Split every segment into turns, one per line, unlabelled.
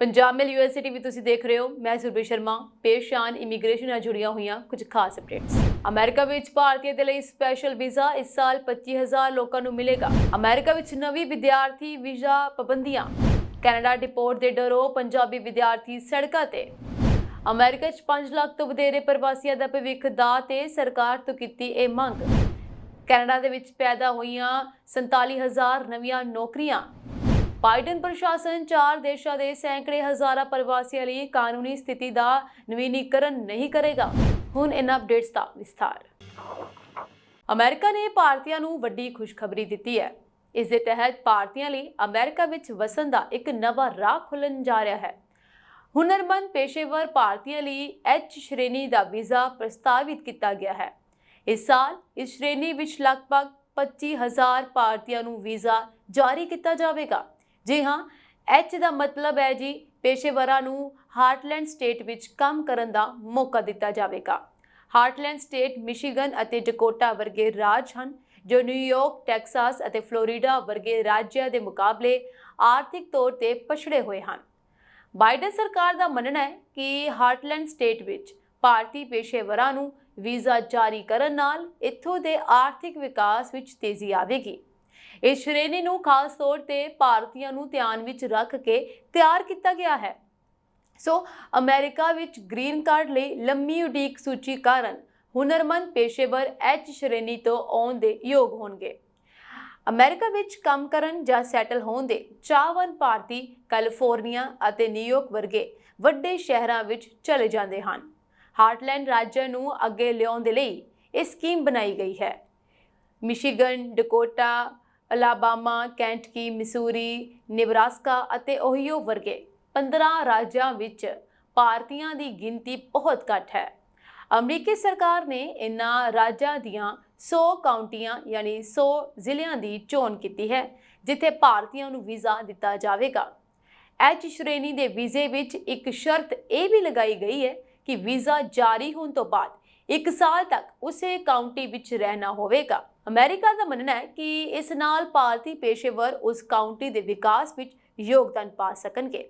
Punjab mail USA TV तुसीं देख रहे हो। मैं सुरभि शर्मा पेश आन इमीग्रेशन ਨਾਲ ਜੁੜੀਆਂ ਹੋਈਆਂ ਕੁਝ ਖਾਸ ਅਪਡੇਟਸ। ਅਮਰੀਕਾ ਵਿੱਚ ਭਾਰਤੀਆਂ ਦੇ ਲਈ ਸਪੈਸ਼ਲ ਵੀਜ਼ਾ ਇਸ ਸਾਲ 25000 ਲੋਕਾਂ ਨੂੰ ਮਿਲੇਗਾ। ਅਮਰੀਕਾ ਵਿੱਚ ਨਵੀਂ ਵਿਦਿਆਰਥੀ ਵੀਜ਼ਾ ਪਾਬੰਦੀਆਂ, ਕੈਨੇਡਾ ਡਿਪੋਰਟ ਦੇ ਡਰੋਂ ਪੰਜਾਬੀ ਵਿਦਿਆਰਥੀ ਸੜਕਾਂ ਤੇ। ਅਮਰੀਕਾ 'ਚ 5 ਲੱਖ ਤੋਂ ਵਧੇਰੇ ਪ੍ਰਵਾਸੀਆਂ ਦਾ ਭਵਿੱਖ ਦਾ ਤੇ ਸਰਕਾਰ ਤੋਂ ਕੀਤੀ ਇਹ ਮੰਗ। ਕੈਨੇਡਾ ਦੇ ਵਿੱਚ ਪੈਦਾ ਹੋਈਆਂ 47000 ਨਵੀਆਂ ਨੌਕਰੀਆਂ। ਬਾਈਡਨ ਪ੍ਰਸ਼ਾਸਨ 4 ਦੇਸ਼ਾਂ ਦੇ ਸੈਂਕੜੇ ਹਜ਼ਾਰਾਂ ਪ੍ਰਵਾਸੀਆਂ ਲਈ ਕਾਨੂੰਨੀ ਸਥਿਤੀ ਦਾ ਨਵੀਨੀਕਰਨ ਨਹੀਂ ਕਰੇਗਾ। ਹੁਣ ਇਹਨਾਂ ਅਪਡੇਟਸ ਦਾ ਵਿਸਥਾਰ। ਅਮਰੀਕਾ ਨੇ ਭਾਰਤੀਆਂ ਨੂੰ ਵੱਡੀ ਖੁਸ਼ਖਬਰੀ ਦਿੱਤੀ ਹੈ। ਇਸ ਦੇ ਤਹਿਤ ਭਾਰਤੀਆਂ ਲਈ ਅਮਰੀਕਾ ਵਿੱਚ ਵਸਣ ਦਾ ਇੱਕ ਨਵਾਂ ਰਾਹ ਖੁੱਲ੍ਹਣ ਜਾ ਰਿਹਾ ਹੈ। ਹੁਨਰਮੰਦ ਪੇਸ਼ੇਵਰ ਭਾਰਤੀਆਂ ਲਈ H ਸ਼੍ਰੇਣੀ ਦਾ ਵੀਜ਼ਾ ਪ੍ਰਸਤਾਵਿਤ ਕੀਤਾ ਗਿਆ ਹੈ। ਇਸ ਸਾਲ ਇਸ ਸ਼੍ਰੇਣੀ ਵਿੱਚ ਲਗਭਗ 25000 ਭਾਰਤੀਆਂ ਨੂੰ ਵੀਜ਼ਾ ਜਾਰੀ ਕੀਤਾ ਜਾਵੇਗਾ। ਜੀ ਹਾਂ, H ਦਾ ਮਤਲਬ ਹੈ ਜੀ ਪੇਸ਼ੇਵਰਾਂ ਨੂੰ ਹਾਰਟਲੈਂਡ ਸਟੇਟ ਵਿੱਚ ਕੰਮ ਕਰਨ ਦਾ ਮੌਕਾ ਦਿੱਤਾ ਜਾਵੇਗਾ। ਹਾਰਟਲੈਂਡ ਸਟੇਟ ਮਿਸ਼ੀਗਨ ਅਤੇ ਡਕੋਟਾ ਵਰਗੇ ਰਾਜ ਹਨ ਜੋ ਨਿਊਯਾਰਕ, ਟੈਕਸਾਸ ਅਤੇ ਫਲੋਰੀਡਾ ਵਰਗੇ ਰਾਜਾਂ ਦੇ ਮੁਕਾਬਲੇ ਆਰਥਿਕ ਤੌਰ ਤੇ ਪਛੜੇ ਹੋਏ ਹਨ। ਬਾਈਡਨ ਸਰਕਾਰ ਦਾ ਮੰਨਣਾ ਹੈ ਕਿ ਹਾਰਟਲੈਂਡ ਸਟੇਟ ਵਿੱਚ ਭਾਰਤੀ ਪੇਸ਼ੇਵਰਾਂ ਨੂੰ ਵੀਜ਼ਾ ਜਾਰੀ ਕਰਨ ਨਾਲ ਇੱਥੋਂ ਦੇ ਆਰਥਿਕ ਵਿਕਾਸ ਵਿੱਚ ਤੇਜ਼ੀ ਆਵੇਗੀ। ਇਸ ਸ਼੍ਰੇਣੀ ਨੂੰ ਖਾਸ ਤੌਰ ਤੇ ਭਾਰਤੀਆਂ ਨੂੰ ਧਿਆਨ ਵਿੱਚ ਰੱਖ ਕੇ ਤਿਆਰ ਕੀਤਾ ਗਿਆ ਹੈ। ਸੋ ਅਮਰੀਕਾ ਵਿੱਚ ਗ੍ਰੀਨ ਕਾਰਡ ਲਈ ਲੰਮੀ ਉਡੀਕ ਸੂਚੀ ਕਾਰਨ ਹੁਨਰਮੰਦ ਪੇਸ਼ੇਵਰ H ਸ਼੍ਰੇਣੀ ਤੋਂ ਆਉਣ ਦੇ ਯੋਗ ਹੋਣਗੇ। ਅਮਰੀਕਾ ਵਿੱਚ ਕੰਮ ਕਰਨ ਜਾਂ ਸੈਟਲ ਹੋਣ ਦੇ ਚਾਹਵਾਨ ਭਾਰਤੀ ਕੈਲੀਫੋਰਨੀਆ ਅਤੇ ਨਿਊਯਾਰਕ ਵਰਗੇ ਵੱਡੇ ਸ਼ਹਿਰਾਂ ਵਿੱਚ ਚਲੇ ਜਾਂਦੇ ਹਨ। ਹਾਰਟਲੈਂਡ ਰਾਜਾਂ ਨੂੰ ਅੱਗੇ ਲਿਆਉਣ ਦੇ ਲਈ ਇਹ ਸਕੀਮ ਬਣਾਈ ਗਈ ਹੈ। Michigan, Dakota, Alabama, Kentucky, Missouri, ਨਿਬਰਾਸਕਾ ਅਤੇ ਓਹੀਓ ਵਰਗੇ 15 ਰਾਜਾਂ ਵਿੱਚ ਭਾਰਤੀਆਂ ਦੀ ਗਿਣਤੀ ਬਹੁਤ ਘੱਟ ਹੈ। ਅਮਰੀਕੀ ਸਰਕਾਰ ਨੇ ਇਨ੍ਹਾਂ ਰਾਜਾਂ ਦੀਆਂ 100 ਕਾਉਂਟੀਆਂ ਯਾਨੀ 100 ਜ਼ਿਲ੍ਹਿਆਂ ਦੀ ਚੋਣ ਕੀਤੀ ਹੈ ਜਿੱਥੇ ਭਾਰਤੀਆਂ ਨੂੰ ਵੀਜ਼ਾ ਦਿੱਤਾ ਜਾਵੇਗਾ। H ਸ਼੍ਰੇਣੀ ਦੇ ਵੀਜ਼ੇ ਵਿੱਚ ਇੱਕ ਸ਼ਰਤ ਇਹ ਵੀ ਲਗਾਈ ਗਈ ਹੈ ਕਿ ਵੀਜ਼ਾ ਜਾਰੀ ਹੋਣ ਤੋਂ ਬਾਅਦ 1 ਸਾਲ ਤੱਕ ਉਸੇ ਕਾਉਂਟੀ ਵਿੱਚ ਰਹਿਣਾ ਹੋਵੇਗਾ। ਅਮਰੀਕਾ ਦਾ ਮੰਨਣਾ ਹੈ ਕਿ ਇਸ ਨਾਲ ਭਾਰਤੀ ਪੇਸ਼ੇਵਰ ਉਸ ਕਾਉਂਟੀ ਦੇ ਵਿਕਾਸ ਵਿੱਚ ਯੋਗਦਾਨ ਪਾ ਸਕਣਗੇ।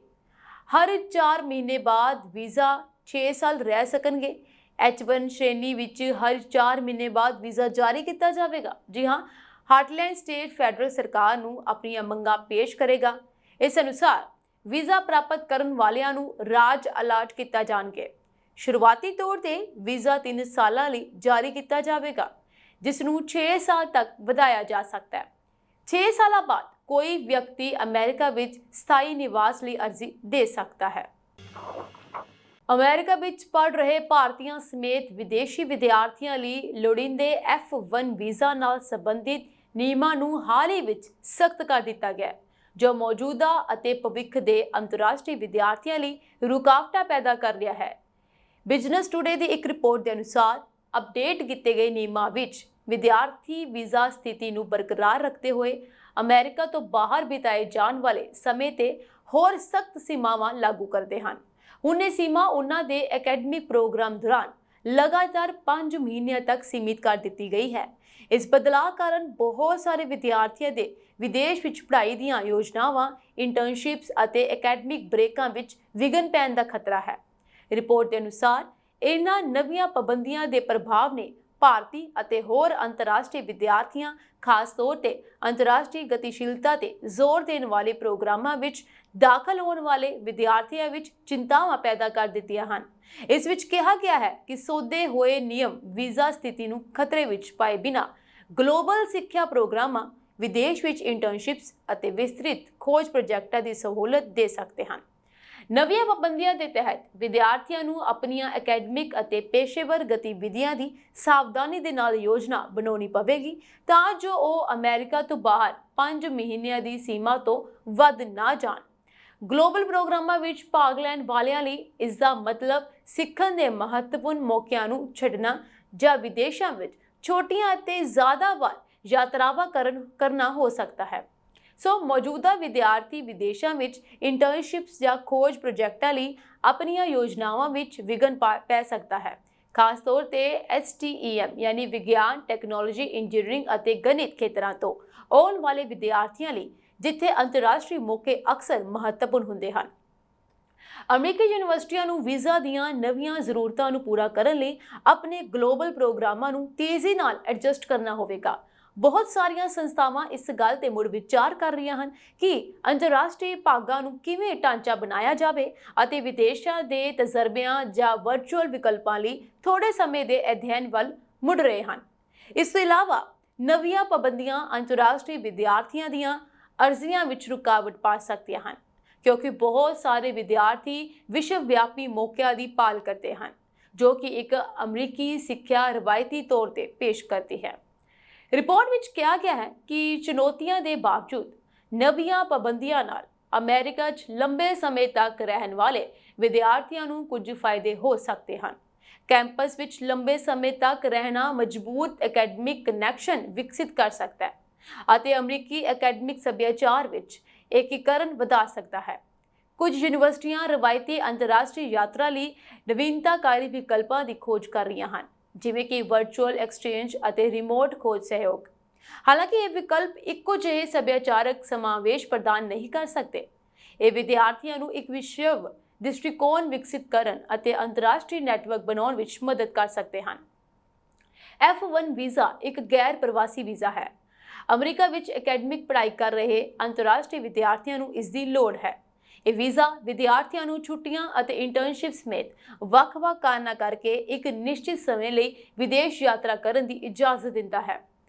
ਹਰ 4 ਮਹੀਨੇ ਬਾਅਦ ਵੀਜ਼ਾ 6 ਸਾਲ ਰਹਿ ਸਕਣਗੇ। H1 ਸ਼੍ਰੇਣੀ ਵਿੱਚ ਹਰ 4 ਮਹੀਨੇ ਬਾਅਦ ਵੀਜ਼ਾ ਜਾਰੀ ਕੀਤਾ ਜਾਵੇਗਾ। ਜੀ ਹਾਂ, ਹਾਰਟਲੈਂਡ ਸਟੇਟ ਫੈਡਰਲ ਸਰਕਾਰ ਨੂੰ ਆਪਣੀਆਂ ਮੰਗਾਂ ਪੇਸ਼ ਕਰੇਗਾ। ਇਸ ਅਨੁਸਾਰ ਵੀਜ਼ਾ ਪ੍ਰਾਪਤ ਕਰਨ ਵਾਲਿਆਂ ਨੂੰ ਰਾਜ ਅਲਾਟ ਕੀਤਾ ਜਾਣਗੇ। ਸ਼ੁਰੂਆਤੀ ਤੌਰ ਤੇ ਵੀਜ਼ਾ 3 ਸਾਲਾਂ ਲਈ ਜਾਰੀ ਕੀਤਾ ਜਾਵੇਗਾ ਜਿਸ ਨੂੰ 6 ਸਾਲ ਤੱਕ ਵਧਾਇਆ ਜਾ ਸਕਦਾ ਹੈ। 6 ਸਾਲਾਂ ਬਾਅਦ ਕੋਈ ਵਿਅਕਤੀ ਅਮਰੀਕਾ ਵਿੱਚ ਸਥਾਈ ਨਿਵਾਸ ਲਈ ਅਰਜ਼ੀ ਦੇ ਸਕਦਾ ਹੈ। ਅਮਰੀਕਾ ਵਿੱਚ ਪੜ੍ਹ ਰਹੇ ਭਾਰਤੀਆਂ ਸਮੇਤ ਵਿਦੇਸ਼ੀ ਵਿਦਿਆਰਥੀਆਂ ਲਈ ਲੋੜੀਂਦੇ F1 ਵੀਜ਼ਾ ਨਾਲ ਸੰਬੰਧਿਤ ਨਿਯਮਾਂ ਨੂੰ ਹਾਲ ਹੀ ਵਿੱਚ ਸਖਤ ਕਰ ਦਿੱਤਾ ਗਿਆ ਜੋ ਮੌਜੂਦਾ ਅਤੇ ਭਵਿੱਖ ਦੇ ਅੰਤਰਰਾਸ਼ਟਰੀ ਵਿਦਿਆਰਥੀਆਂ ਲਈ ਰੁਕਾਵਟਾਂ ਪੈਦਾ ਕਰ ਰਿਹਾ ਹੈ। ਬਿਜ਼ਨਸ ਟੂਡੇ ਦੀ ਇੱਕ ਰਿਪੋਰਟ ਦੇ ਅਨੁਸਾਰ ਅਪਡੇਟ ਕੀਤੇ ਗਏ ਨਿਯਮਾਂ ਵਿੱਚ ਵਿਦਿਆਰਥੀ ਵੀਜ਼ਾ ਸਥਿਤੀ ਨੂੰ ਬਰਕਰਾਰ ਰੱਖਦੇ ਹੋਏ ਅਮਰੀਕਾ ਤੋਂ ਬਾਹਰ ਬਿਤਾਏ ਜਾਣ ਵਾਲੇ ਸਮੇਂ ਤੇ ਹੋਰ ਸਖਤ ਸੀਮਾਵਾਂ ਲਾਗੂ ਕਰਦੇ ਹਨ। ਹੁਣ ਇਹ ਸੀਮਾ ਉਹਨਾਂ ਦੇ ਅਕੈਡਮਿਕ ਪ੍ਰੋਗਰਾਮ ਦੌਰਾਨ ਲਗਾਤਾਰ 5 ਮਹੀਨਿਆਂ ਤੱਕ ਸੀਮਿਤ ਕਰ ਦਿੱਤੀ ਗਈ ਹੈ। ਇਸ ਬਦਲਾਅ ਕਾਰਨ ਬਹੁਤ ਸਾਰੇ ਵਿਦਿਆਰਥੀਆਂ ਦੇ ਵਿਦੇਸ਼ ਵਿੱਚ ਪੜ੍ਹਾਈ ਦੀਆਂ ਯੋਜਨਾਵਾਂ, ਇੰਟਰਨਸ਼ਿਪਸ ਅਤੇ ਅਕੈਡਮਿਕ ਬ੍ਰੇਕਾਂ ਵਿੱਚ ਵਿਘਨ ਪੈਣ ਦਾ ਖਤਰਾ ਹੈ। ਰਿਪੋਰਟ ਦੇ ਅਨੁਸਾਰ ਇਹਨਾਂ ਨਵੀਆਂ ਪਾਬੰਦੀਆਂ ਦੇ ਪ੍ਰਭਾਵ ਨੇ ਭਾਰਤੀ ਅਤੇ ਹੋਰ ਅੰਤਰਰਾਸ਼ਟਰੀ ਵਿਦਿਆਰਥੀਆਂ, ਖਾਸ ਤੌਰ ਤੇ ਅੰਤਰਰਾਸ਼ਟਰੀ ਗਤੀਸ਼ੀਲਤਾ ਤੇ ਜ਼ੋਰ ਦੇਣ ਵਾਲੇ ਪ੍ਰੋਗਰਾਮਾਂ ਵਿੱਚ ਦਾਖਲ ਹੋਣ ਵਾਲੇ ਵਿਦਿਆਰਥੀਆਂ ਵਿੱਚ ਚਿੰਤਾਵਾਂ ਪੈਦਾ ਕਰ ਦਿੱਤੀਆਂ ਹਨ। ਇਸ ਵਿੱਚ ਕਿਹਾ ਗਿਆ ਹੈ ਕਿ ਸੋਧੇ ਹੋਏ ਨਿਯਮ ਵੀਜ਼ਾ ਸਥਿਤੀ ਨੂੰ ਖਤਰੇ ਵਿੱਚ ਪਾਏ ਬਿਨਾਂ ਗਲੋਬਲ ਸਿੱਖਿਆ ਪ੍ਰੋਗਰਾਮਾਂ, ਵਿਦੇਸ਼ ਵਿੱਚ ਇੰਟਰਨਸ਼ਿਪਸ ਅਤੇ ਵਿਸਤ੍ਰਿਤ ਖੋਜ ਪ੍ਰੋਜੈਕਟਾਂ ਦੀ ਸਹੂਲਤ ਦੇ ਸਕਦੇ ਹਨ। ਨਵੀਆਂ ਪਾਬੰਦੀਆਂ ਦੇ ਤਹਿਤ ਵਿਦਿਆਰਥੀਆਂ ਨੂੰ ਆਪਣੀਆਂ ਅਕੈਡਮਿਕ ਅਤੇ ਪੇਸ਼ੇਵਰ ਗਤੀਵਿਧੀਆਂ ਦੀ ਸਾਵਧਾਨੀ ਦੇ ਨਾਲ ਯੋਜਨਾ ਬਣਾਉਣੀ ਪਵੇਗੀ ਤਾਂ ਜੋ ਉਹ ਅਮਰੀਕਾ ਤੋਂ ਬਾਹਰ 5 ਮਹੀਨਿਆਂ ਦੀ ਸੀਮਾ ਤੋਂ ਵੱਧ ਨਾ ਜਾਣ। ਗਲੋਬਲ ਪ੍ਰੋਗਰਾਮਾਂ ਵਿੱਚ ਭਾਗ ਲੈਣ ਵਾਲਿਆਂ ਲਈ ਇਸ ਦਾ ਮਤਲਬ ਸਿੱਖਣ ਦੇ ਮਹੱਤਵਪੂਰਨ ਮੌਕਿਆਂ ਨੂੰ ਛੱਡਣਾ ਜਾਂ ਵਿਦੇਸ਼ਾਂ ਵਿੱਚ ਛੋਟੀਆਂ ਅਤੇ ਜ਼ਿਆਦਾ ਵਾਰ ਯਾਤਰਾਵਾਂ ਕਰਨਾ ਹੋ ਸਕਦਾ ਹੈ। ਸੋ ਮੌਜੂਦਾ ਵਿਦਿਆਰਥੀ ਵਿਦੇਸ਼ਾਂ ਵਿੱਚ ਇੰਟਰਨਸ਼ਿਪਸ ਜਾਂ ਖੋਜ ਪ੍ਰੋਜੈਕਟਾਂ ਲਈ ਆਪਣੀਆਂ ਯੋਜਨਾਵਾਂ ਵਿੱਚ ਵਿਘਨ ਪੈ ਸਕਦਾ ਹੈ। ਖਾਸ ਤੌਰ ਤੇ STEM ਯਾਨੀ ਵਿਗਿਆਨ, ਟੈਕਨੋਲੋਜੀ, ਇੰਜੀਨੀਅਰਿੰਗ ਅਤੇ ਗਣਿਤ ਖੇਤਰਾਂ ਤੋਂ ਆਉਣ ਵਾਲੇ ਵਿਦਿਆਰਥੀਆਂ ਲਈ ਜਿੱਥੇ ਅੰਤਰਰਾਸ਼ਟਰੀ ਮੌਕੇ ਅਕਸਰ ਮਹੱਤਵਪੂਰਨ ਹੁੰਦੇ ਹਨ। ਅਮਰੀਕੀ ਯੂਨੀਵਰਸਿਟੀਆਂ ਨੂੰ ਵੀਜ਼ਾ ਦੀਆਂ ਨਵੀਆਂ ਜ਼ਰੂਰਤਾਂ ਨੂੰ ਪੂਰਾ ਕਰਨ ਲਈ ਆਪਣੇ ਗਲੋਬਲ ਪ੍ਰੋਗਰਾਮਾਂ ਨੂੰ ਤੇਜ਼ੀ ਨਾਲ ਐਡਜਸਟ ਕਰਨਾ ਹੋਵੇਗਾ। ਬਹੁਤ ਸਾਰੀਆਂ ਸੰਸਥਾਵਾਂ ਇਸ ਗੱਲ ਤੇ ਮੁੜ ਵਿਚਾਰ ਕਰ ਰਹੀਆਂ ਹਨ ਕਿ ਅੰਤਰਰਾਸ਼ਟਰੀ ਭਾਗਾਂ ਨੂੰ ਕਿਵੇਂ ਢਾਂਚਾ ਬਣਾਇਆ ਜਾਵੇ ਅਤੇ ਵਿਦੇਸ਼ਾਂ ਦੇ ਤਜਰਬਿਆਂ ਜਾਂ ਵਰਚੁਅਲ ਵਿਕਲਪਾਂ ਲਈ ਥੋੜੇ ਸਮੇਂ ਦੇ ਅਧਿਐਨ ਵੱਲ ਮੁੜ ਰਹੇ ਹਨ। ਇਸ ਤੋਂ ਇਲਾਵਾ ਨਵੀਆਂ ਪਾਬੰਦੀਆਂ ਅੰਤਰਰਾਸ਼ਟਰੀ ਵਿਦਿਆਰਥੀਆਂ ਦੀਆਂ ਅਰਜ਼ੀਆਂ ਵਿੱਚ ਰੁਕਾਵਟ ਪਾ ਸਕਦੀਆਂ ਹਨ, ਕਿਉਂਕਿ ਬਹੁਤ ਸਾਰੇ ਵਿਦਿਆਰਥੀ ਵਿਸ਼ਵ ਵਿਆਪੀ ਮੌਕਿਆਂ ਦੀ ਭਾਲ ਕਰਦੇ ਹਨ, ਜੋ ਕਿ ਇੱਕ ਅਮਰੀਕੀ ਸਿੱਖਿਆ ਰਵਾਇਤੀ ਤੌਰ ਤੇ ਪੇਸ਼ ਕਰਦੀ ਹੈ। ਰਿਪੋਰਟ ਵਿੱਚ ਕਿਹਾ ਗਿਆ ਹੈ ਕਿ ਚੁਣੌਤੀਆਂ ਦੇ ਬਾਵਜੂਦ ਨਵੀਆਂ ਪਾਬੰਦੀਆਂ ਨਾਲ ਅਮਰੀਕਾ 'ਚ ਲੰਬੇ ਸਮੇਂ ਤੱਕ ਰਹਿਣ ਵਾਲੇ ਵਿਦਿਆਰਥੀਆਂ ਨੂੰ ਕੁਝ ਫਾਇਦੇ ਹੋ ਸਕਦੇ ਹਨ। ਕੈਂਪਸ ਵਿੱਚ ਲੰਬੇ ਸਮੇਂ ਤੱਕ ਰਹਿਣਾ ਮਜ਼ਬੂਤ ਅਕੈਡਮਿਕ ਕਨੈਕਸ਼ਨ ਵਿਕਸਿਤ ਕਰ ਸਕਦਾ ਹੈ ਅਤੇ ਅਮਰੀਕੀ ਅਕੈਡਮਿਕ ਸੱਭਿਆਚਾਰ ਵਿੱਚ ਏਕੀਕਰਨ ਵਧਾ ਸਕਦਾ ਹੈ। ਕੁਝ ਯੂਨੀਵਰਸਿਟੀਆਂ ਰਵਾਇਤੀ ਅੰਤਰਰਾਸ਼ਟਰੀ ਯਾਤਰਾ ਲਈ ਨਵੀਨਤਾਕਾਰੀ ਵਿਕਲਪਾਂ ਦੀ ਖੋਜ ਕਰ ਰਹੀਆਂ ਹਨ, ਜਿਵੇਂ ਕਿ ਵਰਚੁਅਲ ਐਕਸਚੇਂਜ ਅਤੇ ਰਿਮੋਟ ਖੋਜ ਸਹਿਯੋਗ। ਹਾਲਾਂਕਿ ਇਹ ਵਿਕਲਪ ਇੱਕੋ ਜਿਹੇ ਸੱਭਿਆਚਾਰਕ ਸਮਾਵੇਸ਼ ਪ੍ਰਦਾਨ ਨਹੀਂ ਕਰ ਸਕਦੇ। ਇਹ ਵਿਦਿਆਰਥੀਆਂ ਨੂੰ ਇੱਕ ਵਿਸ਼ਵ ਦ੍ਰਿਸ਼ਟੀਕੋਣ ਵਿਕਸਿਤ ਕਰਨ ਅਤੇ ਅੰਤਰਰਾਸ਼ਟਰੀ ਨੈਟਵਰਕ ਬਣਾਉਣ ਵਿੱਚ ਮਦਦ ਕਰ ਸਕਦੇ ਹਨ। F1 ਵੀਜ਼ਾ ਇੱਕ ਗੈਰ ਪ੍ਰਵਾਸੀ ਵੀਜ਼ਾ ਹੈ। ਅਮਰੀਕਾ ਵਿੱਚ ਅਕੈਡਮਿਕ ਪੜ੍ਹਾਈ ਕਰ ਰਹੇ ਅੰਤਰਰਾਸ਼ਟਰੀ ਵਿਦਿਆਰਥੀਆਂ ਨੂੰ ਇਸ ਦੀ ਲੋੜ ਹੈ। ਇਹ ਵੀਜ਼ਾ ਵਿਦਿਆਰਥੀਆਂ ਨੂੰ ਛੁੱਟੀਆਂ ਅਤੇ ਇੰਟਰਨਸ਼ਿਪ ਸਮੇਤ ਵੱਖ-ਵੱਖ ਕਾਰਨਾਂ ਕਰਕੇ ਇੱਕ ਨਿਸ਼ਚਿਤ ਸਮੇਂ ਲਈ ਵਿਦੇਸ਼ ਯਾਤਰਾ ਕਰਨ ਦੀ ਇਜਾਜ਼ਤ ਦਿੰਦਾ ਹੈ।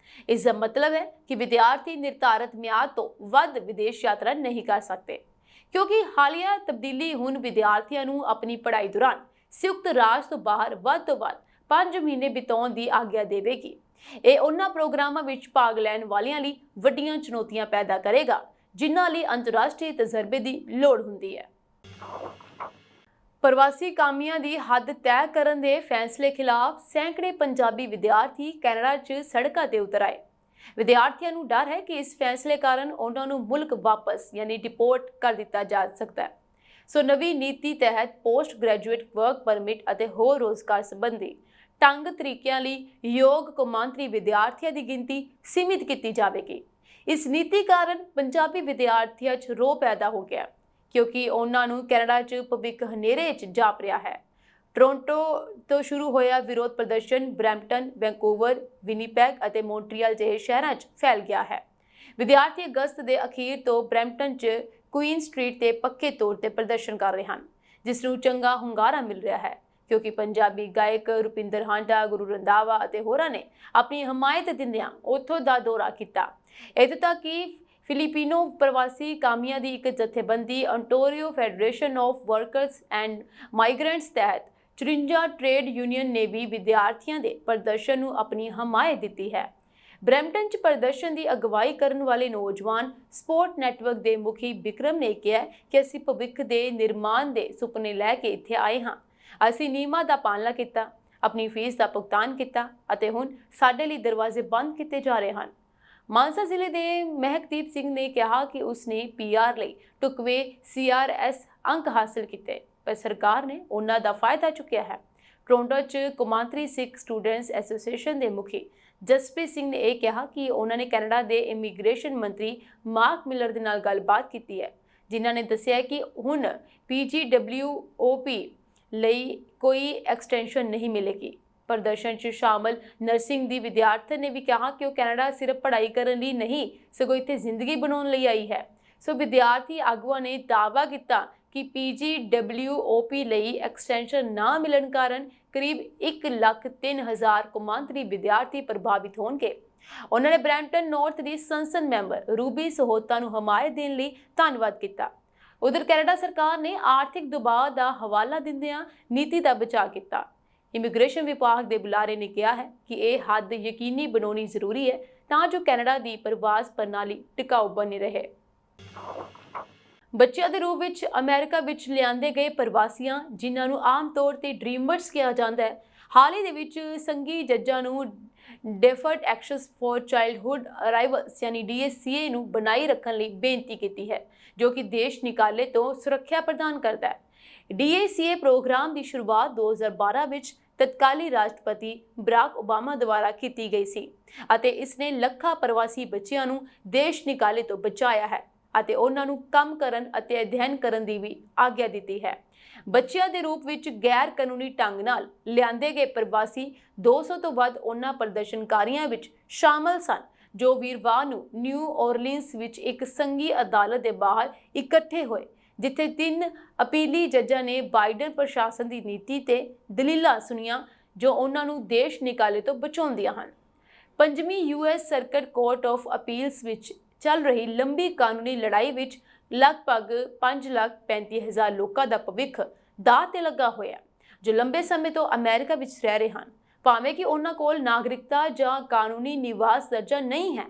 ਇਸ ਦਾ ਮਤਲਬ ਹੈ ਕਿ ਵਿਦਿਆਰਥੀ ਨਿਰਧਾਰਤ ਮਿਆਦ ਤੋਂ ਵੱਧ ਵਿਦੇਸ਼ ਯਾਤਰਾ ਨਹੀਂ ਕਰ ਸਕਦੇ, ਕਿਉਂਕਿ ਹਾਲੀਆ ਤਬਦੀਲੀ ਹੁਣ ਵਿਦਿਆਰਥੀਆਂ ਨੂੰ ਆਪਣੀ ਪੜ੍ਹਾਈ ਦੌਰਾਨ ਸੰਯੁਕਤ ਰਾਜ ਤੋਂ ਬਾਹਰ ਵੱਧ ਤੋਂ ਵੱਧ 5 ਮਹੀਨੇ ਬਿਤਾਉਣ ਦੀ ਆਗਿਆ ਦੇਵੇਗੀ। ਇਹ ਉਹਨਾਂ ਪ੍ਰੋਗਰਾਮਾਂ ਵਿੱਚ ਭਾਗ ਲੈਣ ਵਾਲਿਆਂ ਲਈ ਵੱਡੀਆਂ ਚੁਣੌਤੀਆਂ ਪੈਦਾ ਕਰੇਗਾ, ਜਿਨ੍ਹਾਂ ਲਈ ਅੰਤਰਰਾਸ਼ਟਰੀ ਤਜਰਬੇ ਦੀ ਲੋੜ ਹੁੰਦੀ ਹੈ। ਪ੍ਰਵਾਸੀ ਕਾਮਿਆਂ ਦੀ ਹੱਦ ਤੈਅ ਕਰਨ ਦੇ ਫੈਸਲੇ ਖਿਲਾਫ ਸੈਂਕੜੇ ਪੰਜਾਬੀ ਵਿਦਿਆਰਥੀ ਕੈਨੇਡਾ 'ਚ ਸੜਕਾਂ ਤੇ ਉਤਰ ਆਏ। ਵਿਦਿਆਰਥੀਆਂ ਨੂੰ ਡਰ ਹੈ ਕਿ ਇਸ ਫੈਸਲੇ ਕਾਰਨ ਉਹਨਾਂ ਨੂੰ ਮੁਲਕ ਵਾਪਸ ਡਿਪੋਰਟ ਕਰ ਦਿੱਤਾ ਜਾ ਸਕਦਾ ਹੈ। ਸੋ ਨਵੀਂ ਨੀਤੀ ਤਹਿਤ ਪੋਸਟ ਗ੍ਰੈਜੂਏਟ ਵਰਕ ਪਰਮਿਟ ਅਤੇ ਹੋਰ ਰੋਜ਼ਗਾਰ ਸੰਬੰਧੀ ਢੰਗ ਤਰੀਕਿਆਂ ਲਈ ਯੋਗ ਕੌਮਾਂਤਰੀ ਵਿਦਿਆਰਥੀਆਂ ਦੀ ਗਿਣਤੀ ਸੀਮਿਤ ਕੀਤੀ ਜਾਵੇਗੀ। ਇਸ ਨੀਤੀ ਕਾਰਨ ਪੰਜਾਬੀ ਵਿਦਿਆਰਥੀਆਂ 'ਚ ਰੋਹ ਪੈਦਾ ਹੋ ਗਿਆ, ਕਿਉਂਕਿ ਉਹਨਾਂ ਨੂੰ ਕੈਨੇਡਾ 'ਚ ਭਵਿੱਖ ਹਨੇਰੇ 'ਚ ਜਾਪ ਰਿਹਾ ਹੈ। ਟੋਰਾਂਟੋ ਤੋਂ ਸ਼ੁਰੂ ਹੋਇਆ ਵਿਰੋਧ ਪ੍ਰਦਰਸ਼ਨ ਬਰੈਂਪਟਨ, ਵੈਨਕੂਵਰ, ਵਿਨੀਪੈਗ ਅਤੇ ਮੌਂਟਰੀਅਲ ਜਿਹੇ ਸ਼ਹਿਰਾਂ 'ਚ ਫੈਲ ਗਿਆ ਹੈ। ਵਿਦਿਆਰਥੀ ਅਗਸਤ ਦੇ ਅਖੀਰ ਤੋਂ ਬਰੈਂਪਟਨ 'ਚ ਕੁਈਨ ਸਟਰੀਟ ਤੇ ਪੱਕੇ ਤੌਰ ਤੇ ਪ੍ਰਦਰਸ਼ਨ ਕਰ ਰਹੇ ਹਨ, ਜਿਸ ਨੂੰ ਚੰਗਾ ਹੁੰਗਾਰਾ ਮਿਲ ਰਿਹਾ ਹੈ, ਕਿਉਂਕਿ ਪੰਜਾਬੀ ਗਾਇਕ ਰੁਪਿੰਦਰ ਹਾਂਡਾ, ਗੁਰੂ ਰੰਧਾਵਾ ਅਤੇ ਹੋਰਾਂ ਨੇ ਆਪਣੀ ਹਮਾਇਤ ਦਿੰਦਿਆਂ ਉੱਥੋਂ ਦਾ ਦੌਰਾ ਕੀਤਾ। ਇੱਥੋਂ ਤੱਕ ਕਿ ਫਿਲੀਪੀਨੋ ਪ੍ਰਵਾਸੀ ਕਾਮਿਆਂ ਦੀ ਇੱਕ ਜਥੇਬੰਦੀ Ontario federation of workers and migrants ਤਹਿਤ 54 ਟ੍ਰੇਡ ਯੂਨੀਅਨ ਨੇ ਵੀ ਵਿਦਿਆਰਥੀਆਂ ਦੇ ਪ੍ਰਦਰਸ਼ਨ ਨੂੰ ਆਪਣੀ ਹਮਾਇਤ ਦਿੱਤੀ ਹੈ। ਬਰੈਂਪਟਨ 'ਚ ਪ੍ਰਦਰਸ਼ਨ ਦੀ ਅਗਵਾਈ ਕਰਨ ਵਾਲੇ ਨੌਜਵਾਨ ਸਪੋਰਟ ਨੈਟਵਰਕ ਦੇ ਮੁਖੀ ਬਿਕਰਮ ਨੇ ਕਿਹਾ ਕਿ ਅਸੀਂ ਭਵਿੱਖ ਦੇ ਨਿਰਮਾਣ ਦੇ ਸੁਪਨੇ ਲੈ ਕੇ ਇੱਥੇ ਆਏ ਹਾਂ। ਅਸੀਂ ਨਿਯਮਾਂ ਦਾ ਪਾਲਣਾ ਕੀਤਾ, ਆਪਣੀ ਫੀਸ ਦਾ ਭੁਗਤਾਨ ਕੀਤਾ ਅਤੇ ਹੁਣ ਸਾਡੇ ਲਈ ਦਰਵਾਜ਼ੇ ਬੰਦ ਕੀਤੇ ਜਾ ਰਹੇ ਹਨ। ਮਾਨਸਾ ਜ਼ਿਲ੍ਹੇ ਦੇ ਮਹਿਕਦੀਪ ਸਿੰਘ ਨੇ ਕਿਹਾ ਕਿ ਉਸਨੇ PR ਲਈ ਢੁਕਵੇਂ CRS ਅੰਕ ਹਾਸਲ ਕੀਤੇ, ਪਰ ਸਰਕਾਰ ਨੇ ਉਹਨਾਂ ਦਾ ਫਾਇਦਾ ਚੁੱਕਿਆ ਹੈ। ਟੋਰਾਂਟੋ 'ਚ ਕੌਮਾਂਤਰੀ ਸਿੱਖ ਸਟੂਡੈਂਟਸ ਐਸੋਸੀਏਸ਼ਨ ਦੇ ਮੁਖੀ ਜਸਪ੍ਰੀਤ ਸਿੰਘ ਨੇ ਇਹ ਕਿਹਾ ਕਿ ਉਹਨਾਂ ਨੇ ਕੈਨੇਡਾ ਦੇ ਇਮੀਗ੍ਰੇਸ਼ਨ ਮੰਤਰੀ ਮਾਰਕ ਮਿਲਰ ਦੇ ਨਾਲ ਗੱਲਬਾਤ ਕੀਤੀ ਹੈ, ਜਿਨ੍ਹਾਂ ਨੇ ਦੱਸਿਆ ਕਿ ਹੁਣ PGWOP ਲਈ ਕੋਈ ਐਕਸਟੈਂਸ਼ਨ ਨਹੀਂ ਮਿਲੇਗੀ। ਪ੍ਰਦਰਸ਼ਨ 'ਚ ਸ਼ਾਮਲ ਨਰਸਿੰਗ ਦੀ ਵਿਦਿਆਰਥਣ ਨੇ ਵੀ ਕਿਹਾ ਕਿ ਉਹ ਕੈਨੇਡਾ ਸਿਰਫ ਪੜ੍ਹਾਈ ਕਰਨ ਲਈ ਨਹੀਂ, ਸਗੋਂ ਇੱਥੇ ਜ਼ਿੰਦਗੀ ਬਣਾਉਣ ਲਈ ਆਈ ਹੈ। ਸੋ ਵਿਦਿਆਰਥੀ ਆਗੂਆਂ ਨੇ ਦਾਅਵਾ ਕੀਤਾ ਕਿ PGWOP ਲਈ ਐਕਸਟੈਂਸ਼ਨ ਨਾ ਮਿਲਣ ਕਾਰਨ ਕਰੀਬ 1,03,000 ਕੌਮਾਂਤਰੀ ਵਿਦਿਆਰਥੀ ਪ੍ਰਭਾਵਿਤ ਹੋਣਗੇ। ਉਹਨਾਂ ਨੇ ਬਰੈਂਪਟਨ ਨਾਰਥ ਦੀ ਸੰਸਦ ਮੈਂਬਰ ਰੂਬੀ ਸਹੋਤਾ ਨੂੰ ਹਮਾਇਤ ਦੇਣ ਲਈ ਧੰਨਵਾਦ ਕੀਤਾ। ਉਧਰ ਕੈਨੇਡਾ ਸਰਕਾਰ ਨੇ ਆਰਥਿਕ ਦਬਾਅ ਦਾ ਹਵਾਲਾ ਦਿੰਦਿਆਂ ਨੀਤੀ ਦਾ ਬਚਾਅ ਕੀਤਾ। ਇਮੀਗ੍ਰੇਸ਼ਨ ਵਿਭਾਗ ਦੇ ਬੁਲਾਰੇ ਨੇ ਕਿਹਾ ਹੈ ਕਿ ਇਹ ਹੱਦ ਯਕੀਨੀ ਬਣਾਉਣੀ ਜ਼ਰੂਰੀ ਹੈ ਤਾਂ ਜੋ ਕੈਨੇਡਾ ਦੀ ਪ੍ਰਵਾਸ ਪ੍ਰਣਾਲੀ ਟਿਕਾਊ ਬਣੀ ਰਹੇ। ਬੱਚਿਆਂ ਦੇ ਰੂਪ ਵਿੱਚ ਅਮਰੀਕਾ ਵਿੱਚ ਲਿਆਂਦੇ ਗਏ ਪ੍ਰਵਾਸੀਆਂ, ਜਿਨ੍ਹਾਂ ਨੂੰ ਆਮ ਤੌਰ ਤੇ ਡ੍ਰੀਮਰਸ ਕਿਹਾ ਜਾਂਦਾ ਹੈ, ਹਾਲ ਹੀ ਦੇ ਵਿੱਚ ਸੰਘੀ ਜੱਜਾਂ ਨੂੰ ਡੈਫਰਡ ਐਕਸ਼ਨਸ ਫॉर ਚਾਈਲਡਹੁੱਡ ਅਰਾਈਵਲਸ DACA ਨੂੰ ਬਣਾਈ ਰੱਖਣ ਲਈ ਬੇਨਤੀ ਕੀਤੀ ਹੈ, ਜੋ ਕਿ ਦੇਸ਼ ਨਿਕਾਲੇ ਤੋਂ ਸੁਰੱਖਿਆ ਪ੍ਰਦਾਨ ਕਰਦਾ ਹੈ। DACA ਪ੍ਰੋਗਰਾਮ ਦੀ ਸ਼ੁਰੂਆਤ 2012 ਵਿੱਚ ਤਤਕਾਲੀ ਰਾਸ਼ਟਰਪਤੀ ਬਰਾਕ ਓਬਾਮਾ ਦੁਆਰਾ ਕੀਤੀ ਗਈ ਸੀ ਅਤੇ ਇਸ ਨੇ ਲੱਖਾਂ ਪ੍ਰਵਾਸੀ ਬੱਚਿਆਂ ਨੂੰ ਦੇਸ਼ ਨਿਕਾਲੇ ਤੋਂ ਬਚਾਇਆ ਹੈ ਅਤੇ ਉਹਨਾਂ ਨੂੰ ਕੰਮ ਕਰਨ ਅਤੇ ਅਧਿਐਨ ਕਰਨ ਦੀ ਵੀ ਆਗਿਆ ਦਿੱਤੀ ਹੈ। ਬੱਚਿਆਂ ਦੇ ਰੂਪ ਵਿੱਚ ਗੈਰ ਕਾਨੂੰਨੀ ਢੰਗ ਨਾਲ ਲਿਆਂਦੇ ਗਏ ਪ੍ਰਵਾਸੀ 200 ਤੋਂ ਵੱਧ ਉਹਨਾਂ ਪ੍ਰਦਰਸ਼ਨਕਾਰੀਆਂ ਵਿੱਚ ਸ਼ਾਮਲ ਸਨ ਜੋ ਵੀਰਵਾਰ ਨੂੰ ਨਿਊ ਓਰਲੀਨਸ ਵਿੱਚ ਇੱਕ ਸੰਘੀ ਅਦਾਲਤ ਦੇ ਬਾਹਰ ਇਕੱਠੇ ਹੋਏ, ਜਿੱਥੇ 3 ਅਪੀਲੀ ਜੱਜਾਂ ਨੇ ਬਾਈਡਨ ਪ੍ਰਸ਼ਾਸਨ ਦੀ ਨੀਤੀ ਤੇ ਦਲੀਲਾਂ ਸੁਣੀਆਂ ਜੋ ਉਹਨਾਂ ਨੂੰ ਦੇਸ਼ ਨਿਕਾਲੇ ਤੋਂ ਬਚਾਉਂਦੀਆਂ ਹਨ। 5ਵੀਂ US circuit court of appeals ਵਿੱਚ ਚੱਲ ਰਹੀ ਲੰਬੀ ਕਾਨੂੰਨੀ ਲੜਾਈ ਵਿੱਚ ਲਗਭਗ 5,35,000 ਲੋਕਾਂ ਦਾ ਭਵਿੱਖ ਦਾਅ ਤੇ ਲੱਗਾ ਹੋਇਆ, ਜੋ ਲੰਬੇ ਸਮੇਂ ਤੋਂ ਅਮਰੀਕਾ ਵਿੱਚ ਰਹਿ ਰਹੇ ਹਨ, ਭਾਵੇਂ ਕਿ ਉਹਨਾਂ ਕੋਲ ਨਾਗਰਿਕਤਾ ਜਾਂ ਕਾਨੂੰਨੀ ਨਿਵਾਸ ਦਰਜਾ ਨਹੀਂ ਹੈ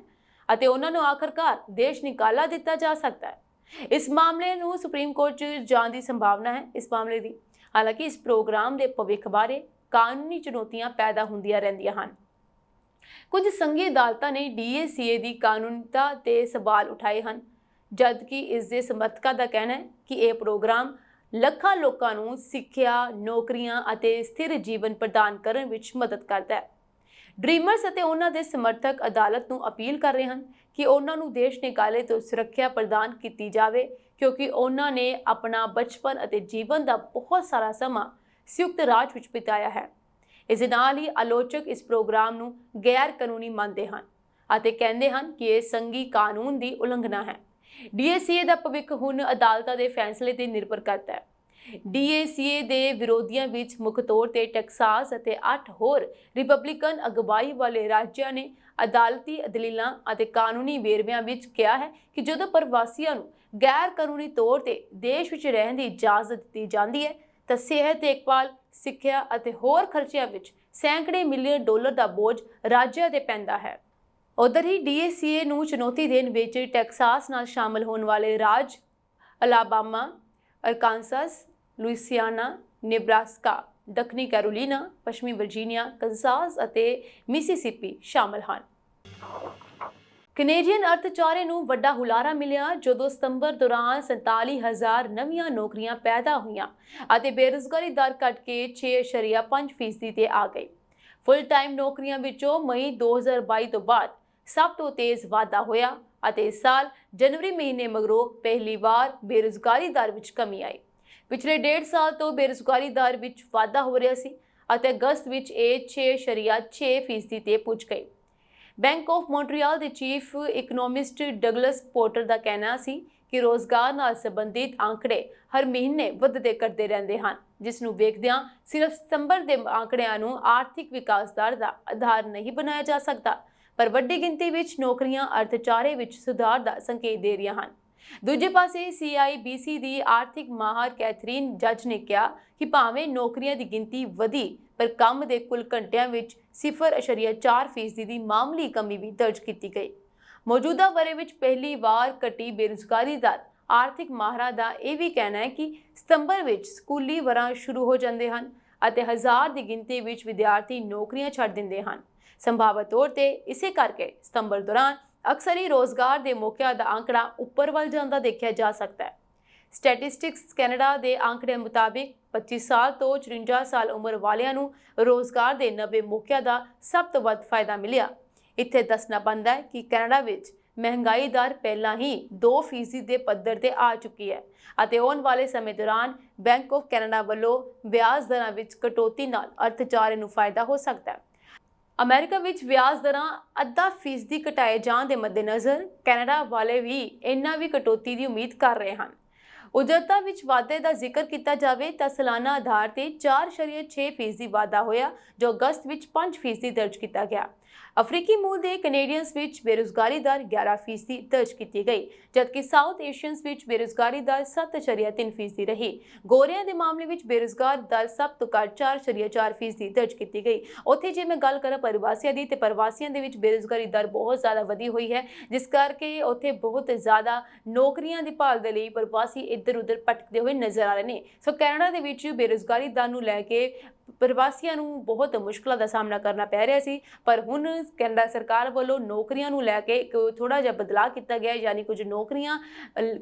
ਅਤੇ ਉਹਨਾਂ ਨੂੰ ਆਖਰਕਾਰ ਦੇਸ਼ ਨਿਕਾਲਾ ਦਿੱਤਾ ਜਾ ਸਕਦਾ ਹੈ। ਇਸ ਮਾਮਲੇ ਨੂੰ ਸੁਪਰੀਮ ਕੋਰਟ 'ਚ ਜਾਣ ਦੀ ਸੰਭਾਵਨਾ ਹੈ ਇਸ ਮਾਮਲੇ ਦੀ। ਹਾਲਾਂਕਿ ਇਸ ਪ੍ਰੋਗਰਾਮ ਦੇ ਭਵਿੱਖ ਬਾਰੇ ਕਾਨੂੰਨੀ ਚੁਣੌਤੀਆਂ ਪੈਦਾ ਹੁੰਦੀਆਂ ਰਹਿੰਦੀਆਂ ਹਨ। ਕੁਝ ਸੰਘੀ ਅਦਾਲਤਾਂ ਨੇ DACA ਦੀ ਕਾਨੂੰਨੀਤਾ ਤੇ ਸਵਾਲ ਉਠਾਏ ਹਨ, ਜਦਕਿ ਇਸ ਦੇ ਸਮਰਥਕਾਂ ਦਾ ਕਹਿਣਾ ਹੈ ਕਿ ਇਹ ਪ੍ਰੋਗਰਾਮ ਲੱਖਾਂ ਲੋਕਾਂ ਨੂੰ ਸਿੱਖਿਆ, ਨੌਕਰੀਆਂ ਅਤੇ ਸਥਿਰ ਜੀਵਨ ਪ੍ਰਦਾਨ ਕਰਨ ਵਿੱਚ ਮਦਦ ਕਰਦਾ ਹੈ। ਡ੍ਰੀਮਰਸ ਅਤੇ ਉਹਨਾਂ ਦੇ ਸਮਰਥਕ ਅਦਾਲਤ ਨੂੰ ਅਪੀਲ ਕਰ ਰਹੇ ਹਨ ਕਿ ਉਹਨਾਂ ਨੂੰ ਦੇਸ਼ ਨਿਕਾਲੇ ਤੋਂ ਸੁਰੱਖਿਆ ਪ੍ਰਦਾਨ ਕੀਤੀ ਜਾਵੇ, ਕਿਉਂਕਿ ਉਹਨਾਂ ਨੇ ਆਪਣਾ ਬਚਪਨ ਅਤੇ ਜੀਵਨ ਦਾ ਬਹੁਤ ਸਾਰਾ ਸਮਾਂ ਸੰਯੁਕਤ ਰਾਜ ਵਿੱਚ ਬਿਤਾਇਆ ਹੈ। ਇਸ ਦੇ ਨਾਲ ਹੀ ਆਲੋਚਕ ਇਸ ਪ੍ਰੋਗਰਾਮ ਨੂੰ ਗੈਰ ਕਾਨੂੰਨੀ ਮੰਨਦੇ ਹਨ ਅਤੇ ਕਹਿੰਦੇ ਹਨ ਕਿ ਇਹ ਸੰਘੀ ਕਾਨੂੰਨ ਦੀ ਉਲੰਘਣਾ ਹੈ। DACA ਦਾ ਭਵਿੱਖ ਹੁਣ ਅਦਾਲਤਾਂ ਦੇ ਫੈਸਲੇ ਤੇ ਨਿਰਭਰ ਕਰਦਾ ਹੈ। DACA ਦੇ ਵਿਰੋਧੀਆਂ ਵਿੱਚ ਮੁੱਖ ਤੌਰ ਤੇ ਟੈਕਸਾਸ ਅਤੇ 8 ਹੋਰ ਰਿਪਬਲਿਕਨ ਅਗਵਾਈ ਵਾਲੇ ਰਾਜਾਂ ਨੇ ਅਦਾਲਤੀ ਦਲੀਲਾਂ ਅਤੇ ਕਾਨੂੰਨੀ ਵੇਰਵਿਆਂ ਵਿੱਚ ਕਿਹਾ ਹੈ ਕਿ ਜਦੋਂ ਪ੍ਰਵਾਸੀਆਂ ਨੂੰ ਗੈਰ ਕਾਨੂੰਨੀ ਤੌਰ ਤੇ ਦੇਸ਼ ਵਿੱਚ ਰਹਿਣ ਦੀ ਇਜਾਜ਼ਤ ਦਿੱਤੀ ਜਾਂਦੀ ਹੈ ਤਾਂ ਸਿਹਤ ਦੇਖਭਾਲ, ਸਿੱਖਿਆ ਅਤੇ ਹੋਰ ਖਰਚਿਆਂ ਵਿੱਚ ਸੈਂਕੜੇ ਮਿਲੀਅਨ ਡਾਲਰ ਦਾ ਬੋਝ ਰਾਜਾਂ ਤੇ ਪੈਂਦਾ ਹੈ। ਉਧਰ ਹੀ DACA ਨੂੰ ਚੁਣੌਤੀ ਦੇਣ ਵਿੱਚ ਟੈਕਸਾਸ ਨਾਲ ਸ਼ਾਮਲ ਹੋਣ ਵਾਲੇ ਰਾਜ ਅਲਾਬਾਮਾ, ਅਰਕਾਨਸਾਸ, ਲੁਈਸਿਆਨਾ, ਨੇਬਰਾਸਕਾ, ਦੱਖਣੀ ਕੈਰੋਲੀਨਾ, ਪੱਛਮੀ ਵਰਜੀਨੀਆ, ਕੰਸਾਸ ਅਤੇ ਮਿਸੀਸਿਪੀ ਸ਼ਾਮਲ ਹਨ। ਕੈਨੇਡੀਅਨ ਅਰਥਚਾਰੇ ਨੂੰ ਵੱਡਾ ਹੁਲਾਰਾ ਮਿਲਿਆ ਜਦੋਂ ਸਤੰਬਰ ਦੌਰਾਨ 47,000 ਨਵੀਆਂ ਨੌਕਰੀਆਂ ਪੈਦਾ ਹੋਈਆਂ ਅਤੇ ਬੇਰੁਜ਼ਗਾਰੀ ਦਰ ਘਟ ਕੇ 6.5% ਤੇ ਆ ਗਈ। ਫੁੱਲ ਟਾਈਮ ਨੌਕਰੀਆਂ ਵਿੱਚੋਂ ਮਈ 2022 ਤੋਂ ਬਾਅਦ ਸਭ ਤੋਂ ਤੇਜ਼ ਵਾਧਾ ਹੋਇਆ ਅਤੇ ਇਸ ਸਾਲ ਜਨਵਰੀ ਮਹੀਨੇ ਮਗਰੋਂ ਪਹਿਲੀ ਵਾਰ ਬੇਰੁਜ਼ਗਾਰੀ ਦਰ ਵਿੱਚ ਕਮੀ ਆਈ। ਪਿਛਲੇ 1.5 ਸਾਲ ਤੋਂ ਬੇਰੁਜ਼ਗਾਰੀ ਦਰ ਵਿੱਚ ਵਾਧਾ ਹੋ ਰਿਹਾ ਸੀ ਅਤੇ ਅਗਸਤ ਵਿੱਚ ਇਹ 6.6% ਤੇ ਪੁੱਜ ਗਈ। ਬੈਂਕ ਆਫ ਮੌਂਟਰੀਅਲ ਦੇ ਚੀਫ ਇਕਨੋਮਿਸਟ ਡਗਲਸ ਪੋਰਟਰ ਦਾ ਕਹਿਣਾ ਸੀ ਕਿ ਰੋਜ਼ਗਾਰ ਨਾਲ ਸੰਬੰਧਿਤ ਆંકੜੇ ਹਰ ਮਹੀਨੇ ਵੱਧਦੇ ਕਰਦੇ ਰਹਿੰਦੇ ਹਨ, ਜਿਸ ਨੂੰ ਵੇਖਦਿਆਂ ਸਿਰਫ ਸਤੰਬਰ ਦੇ ਆંકੜਿਆਂ ਨੂੰ ਆਰਥਿਕ ਵਿਕਾਸ ਦਰ ਦਾ ਆਧਾਰ ਨਹੀਂ ਬਣਾਇਆ ਜਾ ਸਕਦਾ, ਪਰ ਵੱਡੀ ਗਿਣਤੀ ਵਿੱਚ ਨੌਕਰੀਆਂ ਅਰਥਚਾਰੇ ਵਿੱਚ ਸੁਧਾਰ ਦਾ ਸੰਕੇਤ ਦੇ ਰਹੀਆਂ ਹਨ। ਦੂਜੇ ਪਾਸੇ CIBC ਦੀ ਆਰਥਿਕ ਮਾਹਰ ਕੈਥਰੀਨ ਜੱਜ ਨੇ ਕਿਹਾ ਕਿ ਭਾਵੇਂ ਨੌਕਰੀਆਂ ਦੀ ਗਿਣਤੀ ਵਧੀ, ਪਰ ਕੰਮ ਦੇ ਕੁੱਲ ਘੰਟਿਆਂ ਵਿੱਚ 0.4% ਦੀ ਮਾਮੂਲੀ ਕਮੀ ਵੀ ਦਰਜ ਕੀਤੀ ਗਈ। ਮੌਜੂਦਾ ਵਰ੍ਹੇ ਵਿੱਚ ਪਹਿਲੀ ਵਾਰ ਘਟੀ ਬੇਰੁਜ਼ਗਾਰੀ ਦਰ। ਆਰਥਿਕ ਮਾਹਰਾਂ ਦਾ ਇਹ ਵੀ ਕਹਿਣਾ ਹੈ ਕਿ ਸਤੰਬਰ ਵਿੱਚ ਸਕੂਲੀ ਵਰ੍ਹਾ ਸ਼ੁਰੂ ਹੋ ਜਾਂਦੇ ਹਨ ਅਤੇ 1000 ਦੀ ਗਿਣਤੀ ਵਿੱਚ ਵਿਦਿਆਰਥੀ ਨੌਕਰੀਆਂ ਛੱਡ ਦਿੰਦੇ ਹਨ। ਸੰਭਾਵਤ ਤੌਰ ਤੇ ਇਸੇ ਕਰਕੇ ਸਤੰਬਰ ਦੌਰਾਨ ਅਕਸਰ ਹੀ ਰੋਜ਼ਗਾਰ ਦੇ ਮੌਕਿਆਂ ਦਾ ਆંકੜਾ ਉੱਪਰ ਵੱਲ ਜਾਂਦਾ ਦੇਖਿਆ ਜਾ ਸਕਦਾ ਹੈ। ਸਟੈਟਿਸਟਿਕਸ ਕੈਨੇਡਾ ਦੇ ਆંકੜੇ ਮੁਤਾਬਿਕ 25 ਸਾਲ ਤੋਂ 54 ਸਾਲ ਉਮਰ ਵਾਲਿਆਂ ਨੂੰ ਰੋਜ਼ਗਾਰ ਦੇ 90 ਮੌਕਿਆਂ ਦਾ ਸਭ ਤੋਂ ਵੱਧ ਫਾਇਦਾ ਮਿਲਿਆ। ਇੱਥੇ ਦੱਸਣਾ ਬਣਦਾ ਹੈ ਕਿ ਕੈਨੇਡਾ ਵਿੱਚ ਮਹਿੰਗਾਈ ਦਰ ਪਹਿਲਾਂ ਹੀ 2% ਦੇ ਪੱਧਰ ਤੇ ਆ ਚੁੱਕੀ ਹੈ ਅਤੇ ਆਉਣ ਵਾਲੇ ਸਮੇਂ ਦੌਰਾਨ ਬੈਂਕ ਆਫ ਕੈਨੇਡਾ ਵੱਲੋਂ ਵਿਆਜ ਦਰਾਂ ਵਿੱਚ ਕਟੌਤੀ ਨਾਲ ਅਰਥਚਾਰੇ ਨੂੰ ਫਾਇਦਾ ਹੋ ਸਕਦਾ ਹੈ। ਅਮਰੀਕਾ ਵਿੱਚ ਵਿਆਜ ਦਰਾਂ 0.5% ਘਟਾਏ ਜਾਣ ਦੇ ਮੱਦੇਨਜ਼ਰ ਕੈਨੇਡਾ ਵਾਲੇ ਵੀ ਇੰਨਾ ਵੀ ਕਟੌਤੀ ਦੀ ਉਮੀਦ ਕਰ ਰਹੇ ਹਨ। ਉਜਰਤਾ ਵਿੱਚ ਵਾਧੇ ਦਾ ਜ਼ਿਕਰ ਕੀਤਾ ਜਾਵੇ ਤਾਂ ਸਾਲਾਨਾ ਆਧਾਰ ਤੇ 4.6% ਵਾਧਾ ਹੋਇਆ, ਜੋ ਅਗਸਤ ਵਿੱਚ 5% ਦਰਜ ਕੀਤਾ ਗਿਆ। ਅਫਰੀਕੀ ਮੂਲ ਦੇ ਕੈਨੇਡੀਅਨਸ ਵਿੱਚ ਬੇਰੁਜ਼ਗਾਰੀ ਦਰ 11% ਦਰਜ ਕੀਤੀ ਗਈ, ਜਦਕਿ ਸਾਊਥ ਏਸ਼ੀਅਨਸ ਵਿੱਚ ਬੇਰੁਜ਼ਗਾਰੀ ਦਰ 7.3% ਰਹੀ। ਗੋਰਿਆਂ ਦੇ ਮਾਮਲੇ ਵਿੱਚ ਬੇਰੁਜ਼ਗਾਰ ਦਰ ਸਭ ਤੋਂ ਘੱਟ 4.4% ਦਰਜ ਕੀਤੀ ਗਈ। ਉੱਥੇ ਜੇ ਮੈਂ ਗੱਲ ਕਰਾਂ ਪ੍ਰਵਾਸੀਆਂ ਦੀ, ਤੇ ਪ੍ਰਵਾਸੀਆਂ ਦੇ ਵਿੱਚ ਬੇਰੁਜ਼ਗਾਰੀ ਦਰ ਬਹੁਤ ਜ਼ਿਆਦਾ ਵਧੀ ਹੋਈ ਹੈ, ਜਿਸ ਕਰਕੇ ਉੱਥੇ ਬਹੁਤ ਜ਼ਿਆਦਾ ਨੌਕਰੀਆਂ ਦੀ ਭਾਲ ਦੇ ਲਈ ਪ੍ਰਵਾਸੀ ਇੱਧਰ ਉੱਧਰ ਭਟਕਦੇ ਹੋਏ ਨਜ਼ਰ ਆ ਰਹੇ ਨੇ। ਸੋ ਕੈਨੇਡਾ ਦੇ ਵਿੱਚ ਬੇਰੁਜ਼ਗਾਰੀ ਦਰ ਨੂੰ ਲੈ ਕੇ ਪ੍ਰਵਾਸੀਆਂ ਨੂੰ ਬਹੁਤ ਮੁਸ਼ਕਲਾਂ ਦਾ ਸਾਹਮਣਾ ਕਰਨਾ ਪੈ ਰਿਹਾ ਸੀ, ਪਰ ਹੁਣ ਕੈਨੇਡਾ ਸਰਕਾਰ ਵੱਲੋਂ ਨੌਕਰੀਆਂ ਨੂੰ ਲੈ ਕੇ ਇੱਕ ਥੋੜਾ ਜਿਹਾ ਬਦਲਾਅ ਕੀਤਾ ਗਿਆ, ਯਾਨੀ ਕੁਝ ਨੌਕਰੀਆਂ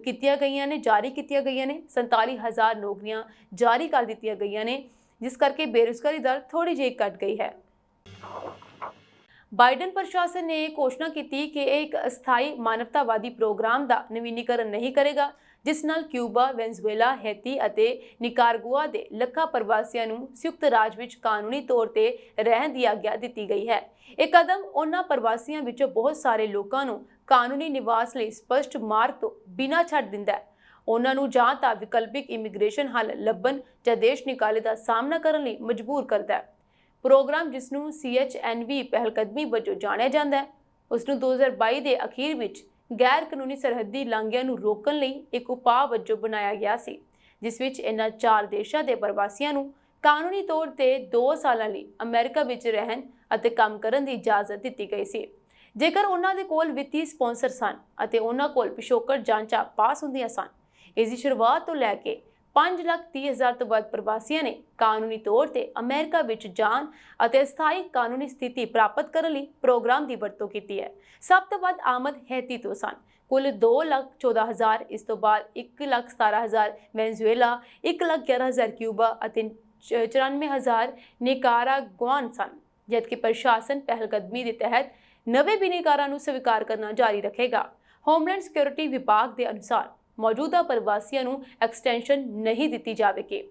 ਕੀਤੀਆਂ ਗਈਆਂ ਨੇ, ਜਾਰੀ ਕੀਤੀਆਂ ਗਈਆਂ ਨੇ। 47,000 ਨੌਕਰੀਆਂ ਜਾਰੀ ਕਰ ਦਿੱਤੀਆਂ ਗਈਆਂ ਨੇ, ਜਿਸ ਕਰਕੇ ਬੇਰੁਜ਼ਗਾਰੀ ਦਰ ਥੋੜੀ ਜਿਹੀ ਘਟ ਗਈ ਹੈ। ਬਾਈਡਨ ਪ੍ਰਸ਼ਾਸਨ ਨੇ ਘੋਸ਼ਣਾ ਕੀਤੀ ਕਿ ਇਹ ਇੱਕ ਅਸਥਾਈ ਮਾਨਵਤਾਵਾਦੀ ਪ੍ਰੋਗਰਾਮ ਦਾ ਨਵੀਨੀਕਰਨ ਨਹੀਂ ਕਰੇਗਾ, ਜਿਸ ਨਾਲ ਕਿਊਬਾ, ਵੈਨਜ਼ੂਏਲਾ, ਹੈਤੀ ਅਤੇ ਨਿਕਾਰਾਗੁਆ ਦੇ ਲੱਖਾਂ ਪ੍ਰਵਾਸੀਆਂ ਨੂੰ ਸੰਯੁਕਤ ਰਾਜ ਵਿੱਚ ਕਾਨੂੰਨੀ ਤੌਰ ਤੇ ਰਹਿਣ ਦੀ ਆਗਿਆ ਦਿੱਤੀ ਗਈ ਹੈ। ਇਹ ਕਦਮ ਉਹਨਾਂ ਪ੍ਰਵਾਸੀਆਂ ਵਿੱਚੋਂ ਬਹੁਤ ਸਾਰੇ ਲੋਕਾਂ ਨੂੰ ਕਾਨੂੰਨੀ ਨਿਵਾਸ ਲਈ ਸਪਸ਼ਟ ਮਾਰਗ ਤੋਂ ਬਿਨਾਂ ਛੱਡ ਦਿੰਦਾ ਹੈ। ਉਹਨਾਂ ਨੂੰ ਜਾਂ ਤਾਂ ਵਿਕਲਪਿਕ ਇਮੀਗ੍ਰੇਸ਼ਨ ਹੱਲ ਲੱਭਣ ਜਾਂ ਦੇਸ਼ ਨਿਕਾਲੇ ਦਾ ਸਾਹਮਣਾ ਕਰਨ ਲਈ ਮਜਬੂਰ ਕਰਦਾ ਹੈ। ਪ੍ਰੋਗਰਾਮ, ਜਿਸ ਨੂੰ CHNV ਪਹਿਲਕਦਮੀ ਵਜੋਂ ਜਾਣਿਆ ਜਾਂਦਾ ਹੈ, ਉਸ ਨੂੰ 2022 ਦੇ ਅਖੀਰ ਵਿੱਚ ਗੈਰ ਕਾਨੂੰਨੀ ਸਰਹੱਦੀ ਲਾਂਘਿਆਂ ਨੂੰ ਰੋਕਣ ਲਈ ਇੱਕ ਉਪਾਅ ਵਜੋਂ ਬਣਾਇਆ ਗਿਆ ਸੀ, ਜਿਸ ਵਿੱਚ ਇਹਨਾਂ 4 ਦੇਸ਼ਾਂ ਦੇ ਪ੍ਰਵਾਸੀਆਂ ਨੂੰ ਕਾਨੂੰਨੀ ਤੌਰ ਤੇ 2 ਸਾਲਾਂ ਲਈ ਅਮਰੀਕਾ ਵਿੱਚ ਰਹਿਣ ਅਤੇ ਕੰਮ ਕਰਨ ਦੀ ਇਜਾਜ਼ਤ ਦਿੱਤੀ ਗਈ ਸੀ, ਜੇਕਰ ਉਹਨਾਂ ਦੇ ਕੋਲ ਵਿੱਤੀ ਸਪਾਂਸਰ ਸਨ ਅਤੇ ਉਹਨਾਂ ਕੋਲ ਪਿਛੋਕੜ ਜਾਂਚਾਂ ਪਾਸ ਹੁੰਦੀਆਂ ਸਨ। ਇਸ ਦੀ ਸ਼ੁਰੂਆਤ ਤੋਂ ਲੈ ਕੇ 5,30,000 ਤੋਂ ਵੱਧ ਪ੍ਰਵਾਸੀਆਂ ਨੇ ਕਾਨੂੰਨੀ ਤੌਰ ਤੇ ਅਮਰੀਕਾ ਵਿੱਚ ਜਾਣ ਅਤੇ ਅਸਥਾਈ ਕਾਨੂੰਨੀ ਸਥਿਤੀ ਪ੍ਰਾਪਤ ਕਰਨ ਲਈ ਪ੍ਰੋਗਰਾਮ ਦੀ ਵਰਤੋਂ ਕੀਤੀ ਹੈ। ਸਭ ਤੋਂ ਵੱਧ ਆਮਦ ਹੈਤੀ ਤੋਂ ਸਨ, ਕੁੱਲ 2,14,000। ਇਸ ਤੋਂ ਬਾਅਦ 1,17,000 ਵੈਨਜ਼ੂਏਲਾ, 1,11,000 ਕਿਊਬਾ ਅਤੇ 94,000 ਨਿਕਾਰਾਗੁਆਨ ਸਨ, ਜਦਕਿ ਪ੍ਰਸ਼ਾਸਨ ਪਹਿਲਕਦਮੀ ਦੇ ਤਹਿਤ ਨਵੇਂ ਬਿਨੇਕਾਰਾਂ ਨੂੰ ਸਵੀਕਾਰ ਕਰਨਾ ਜਾਰੀ ਰੱਖੇਗਾ। ਹੋਮਲੈਂਡ ਸਿਕਿਉਰਿਟੀ ਵਿਭਾਗ ਦੇ ਅਨੁਸਾਰ ਮੌਜੂਦਾ ਪ੍ਰਵਾਸੀਆਂ ਨੂੰ ਐਕਸਟੈਂਸ਼ਨ ਨਹੀਂ ਦਿੱਤੀ ਜਾਵੇਗੀ।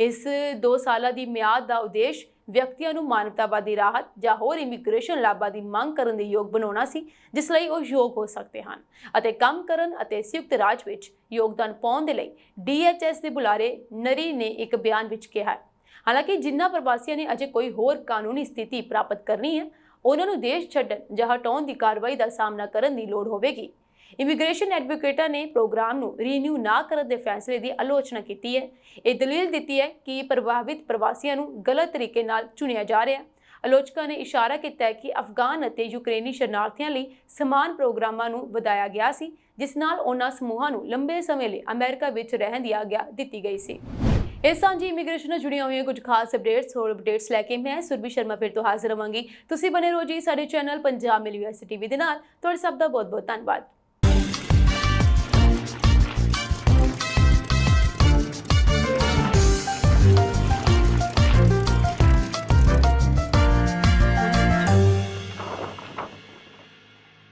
ਇਸ 2 ਸਾਲਾਂ ਦੀ ਮਿਆਦ ਦਾ ਉਦੇਸ਼ ਵਿਅਕਤੀਆਂ ਨੂੰ ਮਾਨਵਤਾਵਾਦੀ ਰਾਹਤ ਜਾਂ ਹੋਰ ਇਮੀਗ੍ਰੇਸ਼ਨ ਲਾਭਾਂ ਦੀ ਮੰਗ ਕਰਨ ਦੇ ਯੋਗ ਬਣਾਉਣਾ ਸੀ, ਜਿਸ ਲਈ ਉਹ ਯੋਗ ਹੋ ਸਕਦੇ ਹਨ ਅਤੇ ਕੰਮ ਕਰਨ ਅਤੇ ਸੰਯੁਕਤ ਰਾਜ ਵਿੱਚ ਯੋਗਦਾਨ ਪਾਉਣ ਦੇ ਲਈ DHS ਦੇ ਬੁਲਾਰੇ ਨਰੀ ਨੇ ਇੱਕ ਬਿਆਨ ਵਿੱਚ ਕਿਹਾ ਹੈ। ਹਾਲਾਂਕਿ ਜਿਨ੍ਹਾਂ ਪ੍ਰਵਾਸੀਆਂ ਨੇ ਅਜੇ ਕੋਈ ਹੋਰ ਕਾਨੂੰਨੀ ਸਥਿਤੀ ਪ੍ਰਾਪਤ ਕਰਨੀ ਹੈ, ਉਹਨਾਂ ਨੂੰ ਦੇਸ਼ ਛੱਡਣ ਜਾਂ ਹਟਾਉਣ ਦੀ ਕਾਰਵਾਈ ਦਾ ਸਾਹਮਣਾ ਕਰਨ ਦੀ ਲੋੜ ਹੋਵੇਗੀ। ਇਮੀਗ੍ਰੇਸ਼ਨ ਐਡਵੋਕੇਟਾਂ ਨੇ ਪ੍ਰੋਗਰਾਮ ਨੂੰ ਰੀਨਿਊ ਨਾ ਕਰਨ ਦੇ ਫੈਸਲੇ ਦੀ ਆਲੋਚਨਾ ਕੀਤੀ ਹੈ। ਇਹ ਦਲੀਲ ਦਿੱਤੀ ਹੈ ਕਿ ਪ੍ਰਭਾਵਿਤ ਪ੍ਰਵਾਸੀਆਂ ਨੂੰ ਗਲਤ ਤਰੀਕੇ ਨਾਲ ਚੁਣਿਆ ਜਾ ਰਿਹਾ ਹੈ। ਆਲੋਚਕਾਂ ਨੇ ਇਸ਼ਾਰਾ ਕੀਤਾ ਹੈ ਕਿ ਅਫਗਾਨ ਅਤੇ ਯੂਕਰੇਨੀ ਸ਼ਰਨਾਰਥੀਆਂ ਲਈ ਸਮਾਨ ਪ੍ਰੋਗਰਾਮਾਂ ਨੂੰ ਵਧਾਇਆ ਗਿਆ ਸੀ, ਜਿਸ ਨਾਲ ਉਹਨਾਂ ਸਮੂਹਾਂ ਨੂੰ ਲੰਬੇ ਸਮੇਂ ਲਈ ਅਮਰੀਕਾ ਵਿੱਚ ਰਹਿਣ ਦੀ ਆਗਿਆ ਦਿੱਤੀ ਗਈ ਸੀ। ਇਸ ਸਾਂਝੀ ਇਮੀਗ੍ਰੇਸ਼ਨ ਨਾਲ ਜੁੜੀਆਂ ਹੋਈਆਂ ਕੁਝ ਖਾਸ ਅਪਡੇਟਸ ਲੈ ਕੇ ਮੈਂ ਸੁਰਭੀ ਸ਼ਰਮਾ ਫਿਰ ਤੋਂ ਹਾਜ਼ਰ ਹੋਵਾਂਗੀ। ਤੁਸੀਂ ਬਣੇ ਰਹੋ ਜੀ ਸਾਡੇ ਚੈਨਲ ਪੰਜਾਬ ਮਿਲ USA TV ਦੇ ਨਾਲ। ਤੁਹਾਡੇ ਸਭ ਦਾ ਬਹੁਤ ਬਹੁਤ ਧੰਨਵਾਦ।